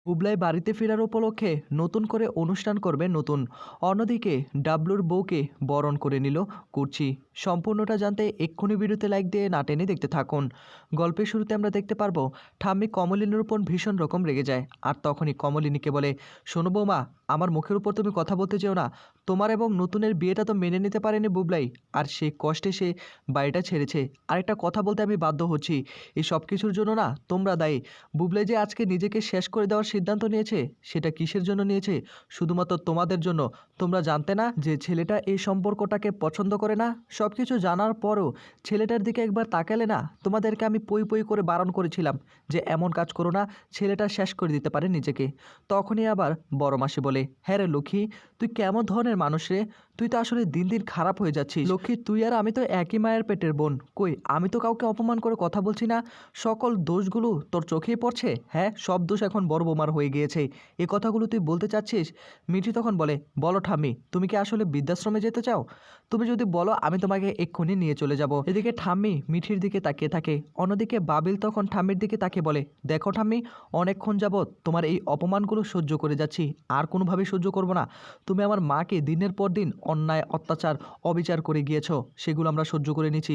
বুবলাই বাড়িতে ফেরার উপলক্ষে নতুন করে অনুষ্ঠান করবে নতুন। অন্যদিকে ডাবলুর বউকে বরণ করে নিল কুর্চি। সম্পূর্ণটা জানতে এক্ষুনি ভিডিওতে লাইক দিয়ে না টেনে দেখতে থাকুন। গল্পের শুরুতে আমরা দেখতে পারবো ঠাম্মি কমলিনীর উপর ভীষণ রকম রেগে যায়, আর তখনই কমলিনীকে বলে, শোনো বৌমা, আমার মুখের উপর তুমি কথা বলতে চেও না। তোমার এবং নতুনের বিয়েটা তো মেনে নিতে পারেনি বুবলাই, আর সে কষ্টে সে বাড়িটা ছেড়েছে। আরেকটা কথা বলতে আমি বাধ্য হচ্ছি, এই সব কিছুর জন্য না তোমরা দায়ী। বুবলাই যে আজকে নিজেকে শেষ করে দেওয়ার সিদ্ধান্ত নিয়েছে, সেটা কিসের জন্য নিয়েছে? শুধুমাত্র তোমাদের জন্য। তোমরা জানতে না যে ছেলেটা এই সম্পর্কটাকে পছন্দ করে না? সব কিছু জানার পরও ছেলেটার দিকে একবার তাকালে না? তোমাদেরকে আমি পই পই করে বারণ করেছিলাম যে এমন কাজ করো না, ছেলেটা শেষ করে দিতে পারে নিজেকে। তখনই আবার বড় মাসি বলে, হ্যাঁ রে লক্ষ্মী, তুই কেমন ধরনের মানুষ রে? তুই তো আসলে দিন দিন খারাপ হয়ে যাচ্ছিস। লক্ষ্মী, তুই আর আমি তো একই মায়ের পেটের বোন। কই, আমি তো কাউকে অপমান করে কথা বলছি না। সকল দোষগুলো তোর চোখেই পড়ছে। হ্যাঁ, সব দোষ এখন বড় বোমার হয়ে গিয়েছে। এ কথাগুলো তুই বলতে চাচ্ছিস? মিঠি তখন বলে, বলো ঠাম্মি, তুমি কি আসলে বৃদ্ধাশ্রমে যেতে চাও? তুমি যদি বলো আমি তোমাকে এক্ষুনি নিয়ে চলে যাব। এদিকে ঠাম্মি মিঠির দিকে তাকিয়ে থাকে। অন্যদিকে বাবিল তখন ঠাম্মির দিকে তাকিয়ে বলে, দেখো ঠাম্মি, অনেকক্ষণ যাবৎ তোমার এই অপমানগুলো সহ্য করে যাচ্ছি, আর কোনোভাবেই সহ্য করব না। তুমি আমার মাকে দিনের পর দিন অন্যায় অত্যাচার অবিচার করে গিয়েছো, সেগুলো আমরা সহ্য করে নিচ্ছি,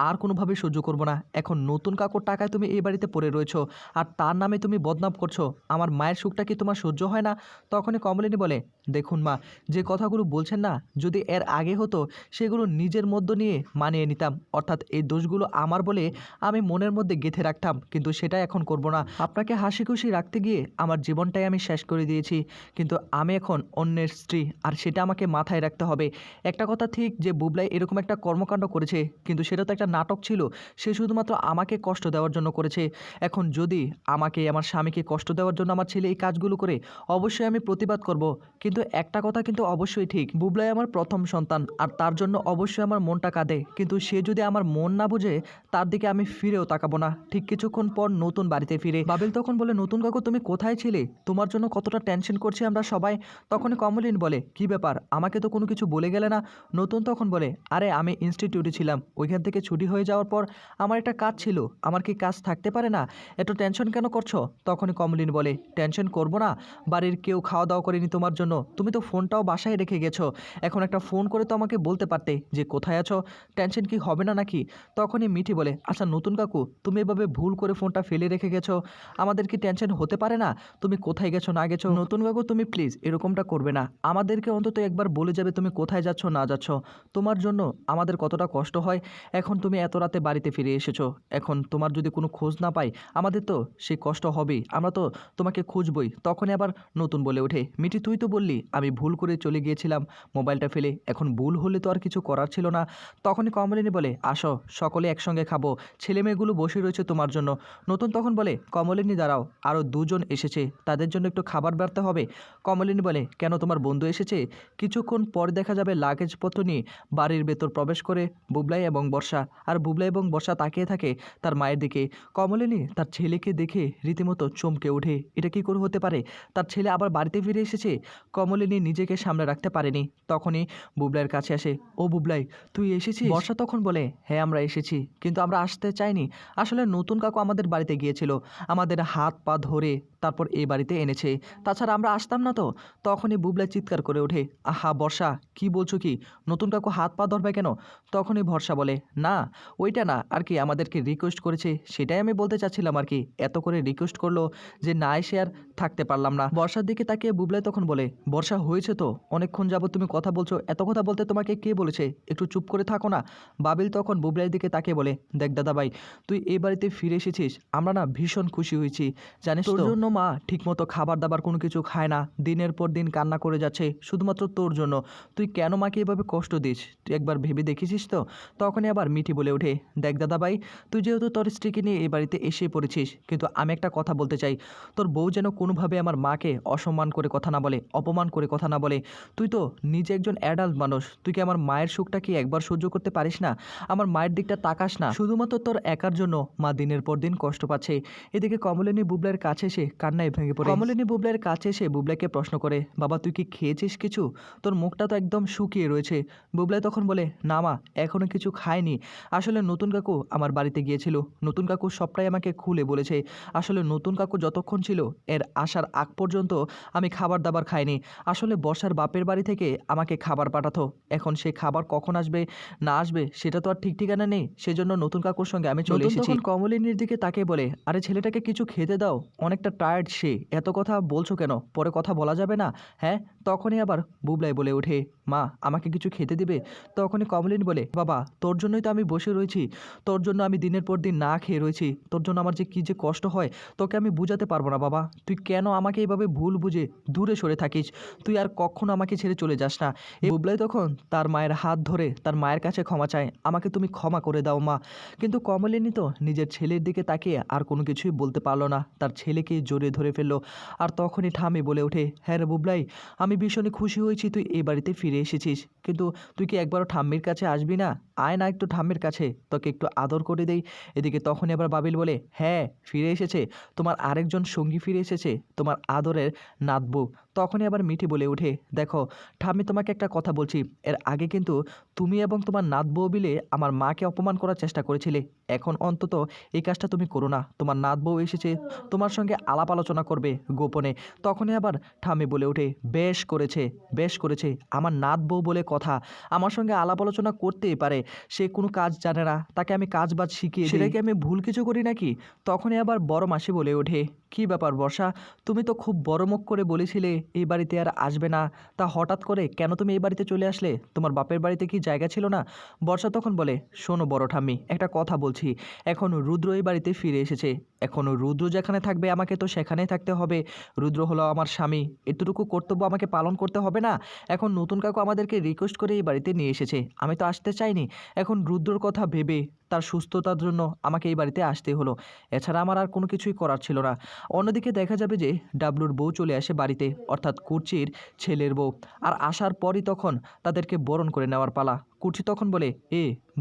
আর কোনোভাবেই সহ্য করব না। এখন নতুন কাকুর টাকায় তুমি এই বাড়িতে পড়ে রয়েছো, আর তার নামে তুমি বদনাম করছো। আমার মায়ের সুখটা কি তোমার সহ্য হয় না? তখনই কমলিনী বলে, দেখুন মা, যে কথাগুলো বলছেন না, যদি এর আগে হতো সেগুলো নিজের মধ্য নিয়ে মানিয়ে নিতাম, অর্থাৎ এই দোষগুলো আমার বলে আমি মনের মধ্যে গেঁথে রাখতাম, কিন্তু সেটা এখন করব না। আপনাকে হাসি খুশি রাখতে গিয়ে আমার জীবনটাই আমি শেষ করে দিয়েছি, কিন্তু আমি এখন অন্যের স্ত্রী, আর সেটা আমাকে মাথায় রাখতে হবে। একটা কথা ঠিক যে বুবলাই এরকম একটা কর্মকাণ্ড করেছে, কিন্তু সেটা তো একটা নাটক ছিল। সে শুধুমাত্র আমাকে কষ্ট দেওয়ার জন্য করেছে। এখন যদি আমাকে, আমার স্বামীকে কষ্ট দেওয়ার জন্য আমার ছেলে এই কাজগুলো করে, অবশ্যই আমি প্রতিবাদ করব। কিন্তু একটা কথা কিন্তু অবশ্যই ঠিক, বুবলাই আমার প্রথম সন্তান, আর তার জন্য অবশ্যই আমার মনটা কাঁদে। কিন্তু সে যদি আমার মন না বুঝে, তার দিকে আমি ফিরেও তাকাবো না। ঠিক কিছুক্ষণ পর নতুন বাড়িতে ফিরে বাবিল তখন বলে, নতুন কাকু তুমি কোথায় ছিলে? তোমার জন্য কতটা টেনশন করছি আমরা সবাই। তখনই কমলিন বলে, কি ব্যাপার, আমাকে তো কোনো কিছু বলে গেলে না? নতুন তখন বলে, আরে আমি ইনস্টিটিউটে ছিলাম, ওইখান থেকে ছুটি হয়ে যাওয়ার পর আমার একটা কাজ ছিল। আমার কি কাজ থাকতে পারে না? এত টেনশন কেন করছো? তখনই কমলিন বলে, টেনশন করবো না? বাড়ির কেউ খাওয়া দাওয়া করেনি তোমার জন্য, তুমি তো ফোনটাও বাসায় রেখে গেছো। এখন একটা ফোন করে তো আমাকে বলতে পারতে যে কোথায় আছো। টেনশন কি হবে না নাকি? তখনই মিঠি বলে, আচ্ছা নতুন কাকু, তুমি এভাবে ভুল করে ফোনটা ফেলে রেখে গেছো, আমাদের কি টেনশন হতে পারে না? তুমি কোথায় গেছো না গেছো? নতুন কাকু তুমি প্লিজ এরকমটা করবে না, আমাদেরকে অন্তত একবার বলে যাবে তুমি কোথায় যাচ্ছ না যাচ্ছ। তোমার জন্য আমাদের কতটা কষ্ট হয়। এখন তুমি এত রাতে বাড়িতে ফিরে এসেছো, এখন তোমার যদি কোনো খোঁজ না পাই, আমাদের তো সেই কষ্ট হবেই, আমরা তো তোমাকে খুঁজবই। তখনই আবার নতুন বলে ওঠে, মিঠি তুই তো বললি আমি ভুল করে চলে গিয়েছিলাম মোবাইলটা ফেলে, এখন ভুল হলে তো আর কিছু করার ছিল না। তখনই কমলিনী বলে, আসো সকলে একসঙ্গে খাবো, ছেলেমেয়েগুলো বসে রয়েছে তোমার জন্য। নতুন তখন বলে, কমলিনী দাঁড়াও, আরও দুজন এসেছে, তাদের জন্য একটু খাবার বাড়তে হবে। কমলিনী বলে, কেন, তোমার বন্ধু এসেছে? কিছুক্ষণ পর দেখা যাবে লাগেজপত্র নিয়ে বাড়ির ভেতর প্রবেশ করে বুবলাই এবং বর্ষা, আর বুবলাই এবং বর্ষা তাকিয়ে থাকে তার মায়ের দিকে। কমলিনী তার ছেলেকে দেখে রীতিমতো চমকে ওঠে, এটা কি করে হতে পারে? তার ছেলে আবার বাড়িতে ফিরে এসেছে। কমলিনী নিজেকে সামনে রাখতে পারেনি। তখনই বুবলাইয়ের কাছে আসে, ও বুবলাই, তুই এসেছিস? বর্ষা তখন বলে, হ্যাঁ আমরা এসেছি, কিন্তু আমরা আসতে চাইনি। আসলে নতুন কাকু আমাদের বাড়িতে গিয়েছিল, আমাদের হাত পা ধরে তারপর এই বাড়িতে এনেছে, তাছাড়া আমরা আসতাম না তো। তখনই বুবলাই চিৎকার করে ওঠে, আহা বর্ষা, কি বলছো কি? নতুন কাকু হাত পা ধরবে কেন? তখনই ভরসা বলে, না ওইটা না, আর কি আমাদেরকে রিকোয়েস্ট করেছে, সেটাই আমি বলতে চাচ্ছিলাম আর কি। এত করে রিকোয়েস্ট করলো যে না এসে আর থাকতে পারলাম না। বর্ষার দিকে তাকিয়ে বুবলাই তখন বলে, বর্ষা হয়েছে তো, অনেকক্ষণ যাবত তুমি কথা বলছো, এত কথা বলতে তোমাকে কে বলেছে? একটু চুপ করে থাকো না। বাবিল তখন বুবলাইয়ের দিকে তাকিয়ে বলে, দেখ দাদা ভাই, তুই এই বাড়িতে ফিরে এসেছিস, আমরা না ভীষণ খুশি হয়েছি। জানিস তোর জন্য মা ঠিকমতো খাবার দাবার কোনো কিছু খায় না, দিনের পর দিন কান্না করে যাচ্ছে শুধুমাত্র তোর জন্য। তুই কেন মাকে এভাবে কষ্ট দিস? তুই একবার ভেবে দেখেছিস তো? তখনই আবার মিঠি বলে ওঠে, দেখ দাদা ভাই, তুই যেহেতু তোর স্ত্রীকে নিয়ে এই বাড়িতে এসে পড়েছিস, কিন্তু আমি একটা কথা বলতে চাই, তোর বউ যেন কোনোভাবে আমার মাকে অসম্মান করে কথা না বলে, অপমান করে কথা না বলে। তুই তো নিজে একজন অ্যাডাল্ট মানুষ, তুই কি আমার মায়ের সুখটা কি একবার সহ্য করতে পারিস না? আমার মায়ের দিকটা তাকাস না? শুধুমাত্র তোর একার জন্য মা দিনের পর দিন কষ্ট পাচ্ছে। এদিকে কমলিনী বুবলার কাছে এসে কান্নায় ভেঙে পড়ে। কমলিনী বুবলার কাছে এসে বুবলাকে প্রশ্ন করে, বাবা তুই কি খেয়েছিস কিছু? তোর মুখটা তো একদম শুকিয়ে রয়েছে। বুবলাই তখন বলে, না মা, এখনো কিছু খায়নি। আসলে নতুন কাকু আমার বাড়িতে গিয়েছিল। নতুন কাকু সবটাই আমাকে খুলে বলেছে। আসলে নতুন কাকু যতক্ষণ ছিল এর আসার আগ পর্যন্ত আমি খাবার দাবার খাইনি। আসলে বর্ষার বাপের বাড়ি থেকে আমাকে খাবার পাঠাতো। এখন সে খাবার কখন আসবে না আসবে সেটা তো আর ঠিক ঠিকানা নেই। সেজন্য নতুন কাকুর সঙ্গে আমি চলে এসেছি। তখন কমলিনীর দিকে তাকে বলে, আরে ছেলেটাকে কিছু খেতে দাও, অনেকটা টায়ার্ড সে। এত কথা বলছো কেন? পরে কথা বলা যাবে না? হ্যাঁ। তখনই আবার বুবলাই বলে ওঠে, মা আমাকে কিছু খেতে দিবে? তখনই কমলিনী বলে, বাবা তোর জন্যই তো আমি বসে রয়েছি। তোর জন্য আমি দিনের পর দিন না খেয়ে রয়েছি। তোর জন্য আমার যে কী যে কষ্ট হয় তোকে আমি বুঝাতে পারবো না বাবা। তুই কেন আমাকে এইভাবে ভুল বুঝে দূরে সরে থাকিস? তুই আর কখনো আমাকে ছেড়ে চলে যাস না। এই বুবলাই তখন তার মায়ের হাত ধরে তার মায়ের কাছে ক্ষমা চায়, আমাকে তুমি ক্ষমা করে দাও মা। কিন্তু কমলিনী তো নিজের ছেলের দিকে তাকিয়ে আর কোনো কিছুই বলতে পারলো না। তার ছেলেকে জড়িয়ে ধরে ফেললো। আর তখনই ঠামে বলে ওঠে, হ্যাঁ রে বুবলাই, আমি ভীষণই খুশি হয়েছি তুই এই বাড়িতে ফিরে এসেছিস। কিন্তু তুই কি একবারও ঠাম্মির কাছে আসবি না? আয় না একটু ঠাম্মির কাছে, তোকে একটু আদর করে দেই। এদিকে তখনই আবার বাবিল বলে, হ্যাঁ ফিরে এসেছে, তোমার আরেকজন সঙ্গী ফিরে এসেছে, তোমার আদরের নাতবউ। তখনই আবার মিঠি বলে ওঠে, দেখো ঠাম্মি তোমাকে একটা কথা বলছি, এর আগে কিন্তু তুমি এবং তোমার নাতবউ মিলে আমার মাকে অপমান করার চেষ্টা করেছিলে। এখন অন্তত এই কাজটা তুমি করো না। তোমার নাতবউ এসেছে, তোমার সঙ্গে আলাপ আলোচনা করবে গোপনে। তখনই আবার ঠাম্মি বলে ওঠে, বেশ করেছে, বেশ করেছে। আমার নাতবউ বলে কথা, আমার সঙ্গে আলাপ আলোচনা করতেই পারে। সে কোনো কাজ জানে না, তাকে আমি কাজ বাজ শিখিয়ে সেটা কি আমি ভুল কিছু করি নাকি? তখনই আবার বড় মাসি বলে ওঠে, কী ব্যাপার বর্ষা, তুমি তো খুব বড় মুখ করে বলেছিলে এই বাড়িতে আর আসবে না, তা হঠাৎ করে কেন তুমি এই বাড়িতে চলে আসলে? তোমার বাপের বাড়িতে কি জায়গা ছিল না? বর্ষা তখন বলে, শোনো বড় ঠাম্মি, একটা কথা বলছি। এখন রুদ্র এই বাড়িতে ফিরে এসেছে। এখন রুদ্র যেখানে থাকবে আমাকে তো সেখানেই থাকতে হবে। রুদ্র হলো আমার স্বামী, এতটুকু কর্তব্য আমাকে পালন করতে হবে না? এখন নতুন কাকু আমাদেরকে রিকোয়েস্ট করে এই বাড়িতে নিয়ে এসেছে, আমি তো আসতে চাইনি। এখন রুদ্রর কথা ভেবে তার সুস্থতার জন্য আমাকে এই বাড়িতে আসতে হলো। এছাড়া আমার আর কোনো কিছুই করার ছিল না। অন্যদিকে দেখা যাবে যে ডাবলুর বউ চলে আসে বাড়িতে, অর্থাৎ কুর্চির ছেলের বউ। আর আসার পরই তখন তাদেরকে বরণ করে নেওয়ার পালা। কুর্চি তখন বলে,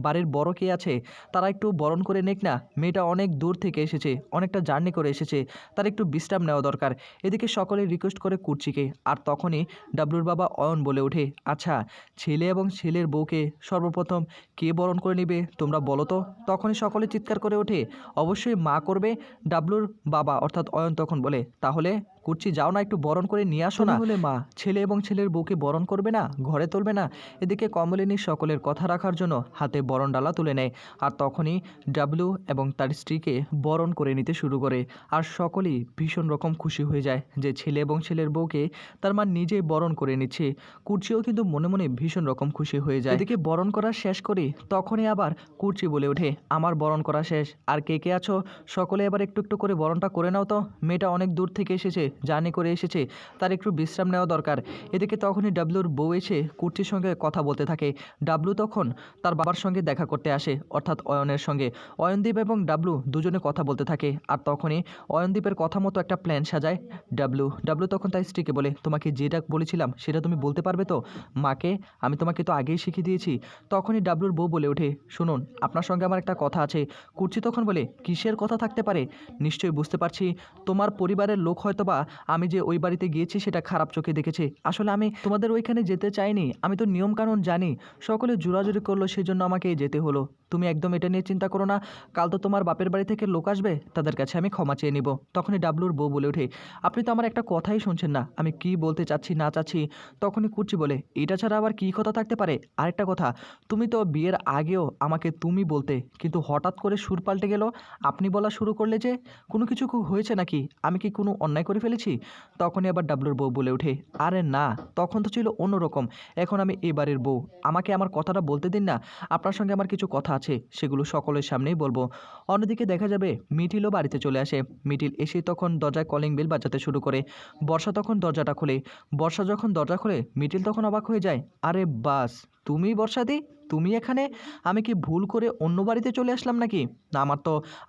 বাড়ির বড় কে আছে, তারা একটু বরণ করে নেক না। মেয়েটা অনেক দূর থেকে এসেছে, অনেকটা জার্নি করে এসেছে, তার একটু বিশ্রাম নেওয়া দরকার। এদিকে সকলে রিকোয়েস্ট করে কুর্চিকে। আর তখনই ডাবলুর বাবা অয়ন বলে ওঠে, আচ্ছা ছেলে এবং ছেলের বউকে সর্বপ্রথম কে বরণ করে নেবে তোমরা বলো তো? তখনই সকলে চিৎকার করে ওঠে, অবশ্যই মা করবে। ডাবলুর বাবা অর্থাৎ অয়ন তখন বলে, তাহলে কুর্চি যাও না, একটু বরণ করে নিয়ে আসো না। হলে মা ছেলে এবং ছেলের বউকে বরণ করবে না, ঘরে তুলবে না? এদিকে কমলিনী সকলের কথা রাখার জন্য হাতে বরণ ডালা তুলে নেয়। আর তখনই ডাবলু এবং তার স্ত্রীকে বরণ করে নিতে শুরু করে। আর সকলেই ভীষণ রকম খুশি হয়ে যায় যে ছেলে এবং ছেলের বউকে তার মা নিজেই বরণ করে নিচ্ছে। কুর্চিও কিন্তু মনে মনে ভীষণ রকম খুশি হয়ে যায়। এদিকে বরণ করা শেষ করে তখনই আবার কুর্চি বলে ওঠে, আমার বরণ করা শেষ, আর কে কে আছো সকলে এবার একটু একটু করে বরণটা করে নাও তো। মেয়েটা অনেক দূর থেকে এসেছে, জার্নি করে এসেছে, তার একটু বিশ্রাম নেওয়া দরকার। এদিকে তখনই ডাবলুর বউ এসে কুর্চির সঙ্গে কথা বলতে থাকে। ডাবলু তখন তার বাবার সঙ্গে দেখা করতে আসে, অর্থাৎ অয়নের সঙ্গে। অয়নদীপ এবং ডাবলু দুজনে কথা বলতে থাকে। আর তখনই অয়নদীপের কথা মতো একটা প্ল্যান সাজায় ডাবলু। ডাবলু তখন তার স্ত্রীকে বলে, তোমাকে যেটা বলেছিলাম সেটা তুমি বলতে পারবে তো মাকে? আমি তোমাকে তো আগেই শিখিয়ে দিয়েছি। তখনই ডাবলুর বউ বলে ওঠে, শুনুন আপনার সঙ্গে আমার একটা কথা আছে। কুর্চি তখন বলে, কিসের কথা থাকতে পারে? নিশ্চয়ই বুঝতে পারছি তোমার পরিবারের লোক হয়তোবা আমি যে ওই বাড়িতে গিয়েছি সেটা খারাপ চোখে দেখেছে। আসলে আমি তোমাদের ওইখানে যেতে চাইনি, আমি তো নিয়মকানুন জানি। সকলে জোরাজুরি করলো, সেই জন্য আমাকে যেতে হলো। তুমি একদম এটা নিয়ে চিন্তা করো না, কাল তো তোমার বাপের বাড়ি থেকে লোক আসবে, তাদের কাছে আমি ক্ষমা চেয়ে নিব। তখনই ডাবলুর বউ বলে ওঠে, আপনি তো আমার একটা কথাই শুনছেন না, আমি কি বলতে চাচ্ছি না চাচ্ছি। তখনই কুর্চি বলে, এটা ছাড়া আবার কি কথা থাকতে পারে? আরেকটা কথা, তুমি তো বিয়ের আগেও আমাকে তুমি বলতে, কিন্তু হঠাৎ করে সুর পাল্টে গেল, আপনি বলা শুরু করলে যে। কোনো কিছু হয়েছে নাকি? আমি কি কোনো অন্যায় করে ফেলেছি? তখনই আবার ডাবলুর বউ বলে ওঠে, আরে না, তখন তো ছিল অন্যরকম, এখন আমি এবারের বউ, আমাকে আমার কথাটা বলতে দিন না। আপনার সঙ্গে আমার কিছু কথা আছে, সেগুলো সকলের সামনেই বলবো। অন্যদিকে দেখা যাবে মিঠিলও বাড়িতে চলে আসে। মিঠিল এসে তখন দরজায় কলিং বেল বাজাতে শুরু করে। বর্ষা তখন দরজাটা খোলে। বর্ষা যখন দরজা খোলে মিঠিল তখন অবাক হয়ে যায়, আরে বাস, তুমি বর্ষাদি, তুমি এখানে? আমি কি ভুল করে অন্য বাড়িতে চলে আসলাম নাকি? না,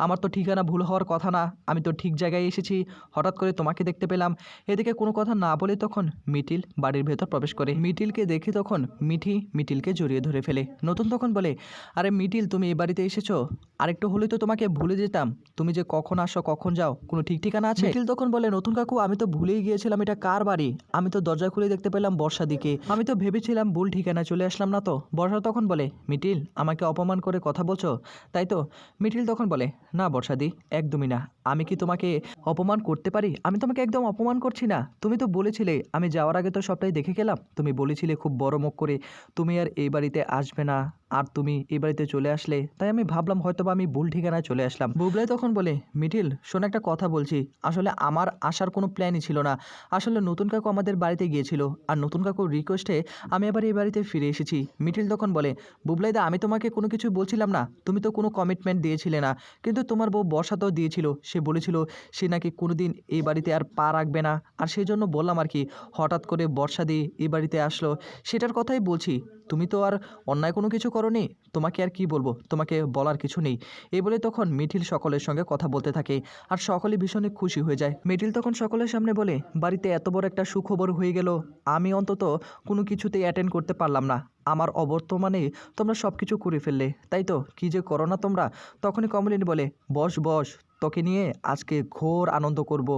আমার তো ঠিকানা ভুল হওয়ার কথা না। আমি তো ঠিক জায়গায় এসেছি। হঠাৎ করে তোমাকে দেখতে পেলাম। এদিকে কোনো কথা না বলে তখন মিঠিল বাড়ির ভেতর প্রবেশ করে। মিঠিলকে দেখে তখন মিঠিলকে জড়িয়ে ধরে ফেলে। নতুন তখন বলে, আরে মিঠিল, তুমি এই বাড়িতে এসেছো? আরেকটু হলেই তো তোমাকে ভুলে যেতাম। তুমি যে কখন আসো কখন যাও কোনো ঠিক ঠিকানা আছে? মিঠিল তখন বলে, নতুন কাকু, আমি তো ভুলেই গিয়েছিলাম এটা কার বাড়ি। আমি তো দরজা খুলে দেখতে পেলাম বর্ষাদিকে। আমি তো ভেবেছিলাম ভুল ঠিকানায় চলে আসলাম না তো। বর্ষা তখন বলে, মিঠিল, আমাকে অপমান করে কথা বলছো তাই তো? মিঠিল তখন বলে, না বর্ষাদি, একদমই না। আমি কি তোমাকে অপমান করতে পারি? আমি তোমাকে একদম অপমান করছি না। তুমি তো বলেছিলে, আমি যাওয়ার আগে তো সবটাই দেখে গেলাম। তুমি বলেছিলে খুব বড় মুখ করে তুমি আর এই বাড়িতে আসবে না, আর তুমি এই বাড়িতে চলে আসলে, তাই আমি ভাবলাম হয়তোবা আমি ভুল ঠিকানায় চলে আসলাম। বুবলাই তখন বলে, মিঠিল শোন, একটা কথা বলছি। আসলে আমার আসার কোনো প্ল্যানই ছিল না। আসলে নতুন কাকু আমাদের বাড়িতে গিয়েছিল, আর নতুন কাকুর রিকোয়েস্টে আমি আবার এই বাড়িতে ফিরে এসেছি। মিঠিল তখন বলে, বুবলাইদা, আমি তোমাকে কোনো কিছু বলছিলাম না। তুমি তো কোনো কমিটমেন্ট দিয়েছিলে না, কিন্তু তোমার বউ বর্ষা তো দিয়েছিল। সে বলেছিল সে নাকি কোনোদিন এই বাড়িতে আর পা রাখবে না, আর সেই জন্য বললাম আর কি। হঠাৎ করে বর্ষা দিয়ে এই বাড়িতে আসলো, সেটার কথাই বলছি। তুমি তো আর অন্যায় কোনো কিছু করোনি। তোমাকে আর কি বলবো, তোমাকে বলার কিছু নেই। এই বলে তখন মিঠিল সকলের সঙ্গে কথা বলতে থাকে, আর সকলে ভীষণই খুশি হয়ে যায়। মিঠিল তখন সকলের সামনে বলে, বাড়িতে এত বড় একটা সুখবর হয়ে গেল, আমি অন্তত কোনো কিছুতেই অ্যাটেন্ড করতে পারলাম না। আমার অবর্তমানে তোমরা সব কিছু করে ফেললে, তাই তো? কী যে করো না তোমরা। তখনই কমলিনী বলে, বস বস, তোকে নিয়ে আজকে ঘোর আনন্দ করব।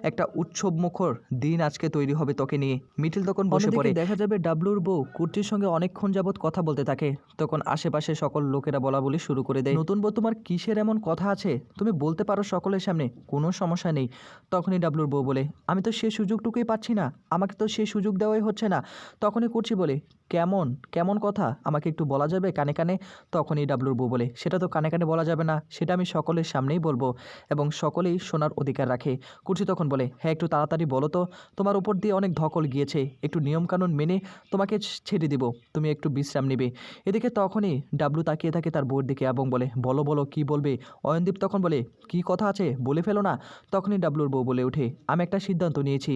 একটা উৎসবমুখর দিন আজকে তৈরি হবে তোকে নিয়ে। মিঠিল তখন বসে পড়ে। দেখা যাবে ডাবলুর বউ কুর্তির সঙ্গে অনেকক্ষণ যাবৎ কথা বলতে থাকে। তখন আশেপাশে সকল লোকেরা বলা বলি শুরু করে দেয়, নতুন বউ, তোমার কিসের এমন কথা আছে? তুমি বলতে পারো সকলের সামনে, কোনো সমস্যা নেই। তখনই ডাবলুর বউ বলে, আমি তো সেই সুযোগটুকুই পাচ্ছি না, আমাকে তো সেই সুযোগ দেওয়াই হচ্ছে না। তখনই কুর্চি বলে, কেমন কেমন কথা আমাকে একটু বলা যাবে কানে কানে? তখনই ডাবলুর বউ বলে, সেটা তো কানে কানে বলা যাবে না, সেটা আমি সকলের সামনেই বলবো, এবং সকলেই শোনার অধিকার রাখে। কুর্চি তখন বলে, হ্যাঁ একটু তাড়াতাড়ি বলো তো, তোমার উপর দিয়ে অনেক ধকল গিয়েছে, একটু নিয়মকানুন মেনে তোমাকে ছেড়ে দিব, তুমি একটু বিশ্রাম নেবে। এদিকে তখনই ডাবলু তাকিয়ে থাকে তার বউয়ের দিকে এবং বলে, বলো বলো কী বলবে? অয়নদীপ তখন বলে, কী কথা আছে বলে ফেলো না। তখনই ডাবলুর বউ বলে ওঠে, আমি একটা সিদ্ধান্ত নিয়েছি।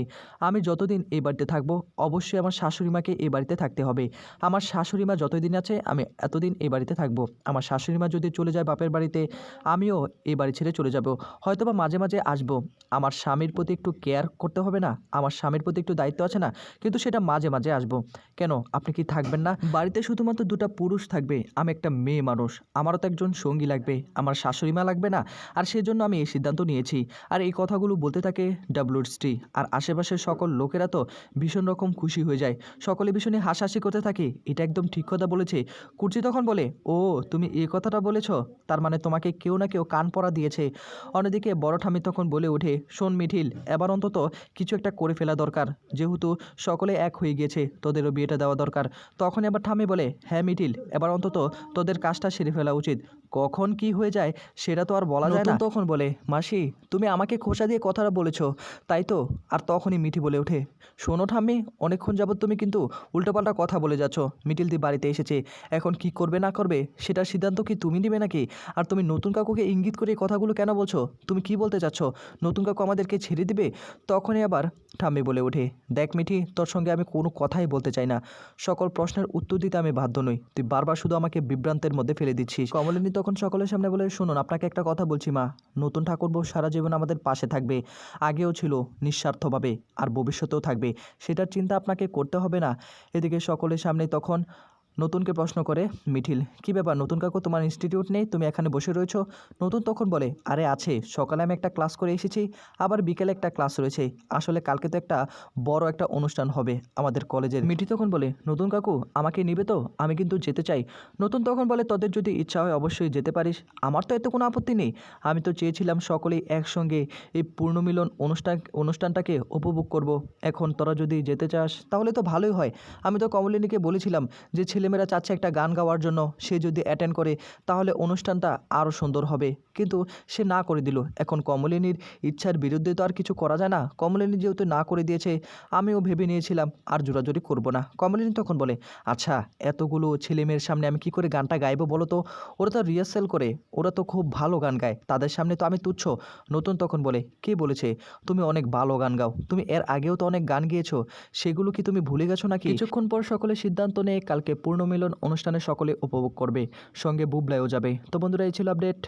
আমি যতদিন এই বাড়িতে থাকবো অবশ্যই আমার শাশুড়িমাকে এই বাড়িতে থাকতে হবে। আমার শাশুড়িমা যতদিন আছে আমি এতদিন এই বাড়িতে থাকবো। আমার শাশুড়িমা যদি চলে যায় বাপের বাড়িতে, আমিও এই বাড়ি ছেড়ে চলে যাব। হয়তোবা মাঝে মাঝে আসবো। আমার স্বামীর প্রতি একটু কেয়ার করতে হবে না? আমার স্বামীর প্রতি একটু দায়িত্ব আছে না? কিন্তু সেটা মাঝে মাঝে আসবো। কেন, আপনি কি থাকবেন না? বাড়িতে শুধুমাত্র দুটো পুরুষ থাকবে, আমি একটা মেয়ে মানুষ, আমারও তো একজন সঙ্গী লাগবে, আমার শাশুড়িমা লাগবে না? আর সেজন্য আমি এই সিদ্ধান্ত নিয়েছি। আর এই কথাগুলো বলতে থাকে ডাবলুর স্ত্রী, আর আশেপাশের সকল লোকেরা তো ভীষণ রকম খুশি হয়ে যায়। সকলে ভীষণই হাসাহাসি করতে থাকে, এটা একদম ঠিক কথা বলেছে। কুর্চি তখন বলে, ও তুমি এই কথাটা বলেছ, তার মানে তোমাকে কেউ না কেউ কান পড়া দিয়েছে। অন্যদিকে বড় ঠাম্মি তখন বলে ওঠে, শোন মিঠিল, এবার অন্তত কিছু একটা করে ফেলা দরকার, যেহেতু সকলে এক হয়ে গিয়েছে, তোদেরও বিয়েটা দেওয়া দরকার। তখন এবার ঠাম্মি বলে, হ্যাঁ মিঠিল, এবার অন্তত তোদের কাজটা সেরে ফেলা উচিত। কখন কি হয়ে যায় সেটা তো আর বলা যায় না। তখন বলে, মাসি, তুমি আমাকে খোসা দিয়ে কথাটা বলেছ তাই তো? আর তখনই মিঠি বলে ওঠে, শোনো ঠাম্মি, অনেকক্ষণ যাবৎ তুমি কিন্তু উল্টোপাল্টা কথা বলে যাচ্ছ। মিঠিলদি বাড়িতে এসেছে, এখন কি করবে না করবে সেটার সিদ্ধান্ত কি তুমি নেবে নাকি? আর তুমি নতুন কাকুকে ইঙ্গিত করে এই কথাগুলো কেন বলছো? তুমি কি বলতে চাচ্ছ? নতুন কাকু আমাদেরকে ছেড়ে দিবে? তখনই আবার ঠাম্মি বলে ওঠে, দেখ মিঠি, তোর সঙ্গে আমি কোনো কথাই বলতে চাই না। সকল প্রশ্নের উত্তর দিতে আমি বাধ্য নই। তুই বারবার শুধু আমাকে বিভ্রান্তের মধ্যে ফেলে দিচ্ছিস। কমলিনী তখন সকলের সামনে বলে, শুনুন, আপনাকে একটা কথা বলছি মা, নতুন ঠাকুরবউ সারা জীবন আমাদের পাশে থাকবে। আগেও ছিল নিঃস্বার্থভাবে, আর ভবিষ্যতেও থাকবে। সেটার চিন্তা আপনাকে করতে হবে না। এদিকে সকলের সামনে তখন নতুনকে প্রশ্ন করে মিঠিল, কি ব্যাপার নতুন কাকু, তোমার ইনস্টিটিউট নেই, তুমি এখানে বসে রয়েছো? নতুন তখন বলে, আরে আছে, সকালে আমি একটা ক্লাস করে এসেছি, আবার বিকেলে একটা ক্লাস রয়েছে। আসলে কালকে তো একটা বড় একটা অনুষ্ঠান হবে আমাদের কলেজের। মিঠি তখন বলে, নতুন কাকু আমাকে নিবে তো? আমি কিন্তু যেতে চাই। নতুন তখন বলে, তোদের যদি ইচ্ছা হয় অবশ্যই যেতে পারিস, আমার তো এতে কোনো আপত্তি নেই। আমি তো চেয়েছিলাম সকলেই একসঙ্গে এই পূর্ণমিলন অনুষ্ঠানটাকে উপভোগ করব। এখন তোরা যদি যেতে চাস তাহলে তো ভালোই হয়। আমি তো কমলিনীকে বলেছিলাম যে ছেলেমেয়েরা চাচ্ছে একটা গান গাওয়ার জন্য, সে যদি অ্যাটেন্ড করে তাহলে অনুষ্ঠানটা আরও সুন্দর হবে, কিন্তু সে না করে দিল। এখন কমলিনীর ইচ্ছার বিরুদ্ধে তো আর কিছু করা যায় না। কমলিনী যেহেতু না করে দিয়েছে, আমিও ভেবে নিয়েছিলাম আর জোরাজুরি করব না। কমলিনী তখন বলে, আচ্ছা, এতগুলো ছেলেমেয়ের সামনে আমি কি করে গানটা গাইবো বলো তো? ওরা তো রিহার্সাল করে, ওরা তো খুব ভালো গান গায়, তাদের সামনে তো আমি তুচ্ছ। নতুন তখন বলে, কে বলেছে তুমি অনেক ভালো গান গাও? তুমি এর আগেও তো অনেক গান গেয়েছো, সেগুলো কি তুমি ভুলে গেছো নাকি? কিছুক্ষণ পর সকলে সিদ্ধান্ত নেয় কালকে পূর্ণ মিলন অনুষ্ঠানে সকলে উপভোগ করবে, সঙ্গে বুবলাইও যাবে। তো বন্ধুরা, এই ছিল আপডেট।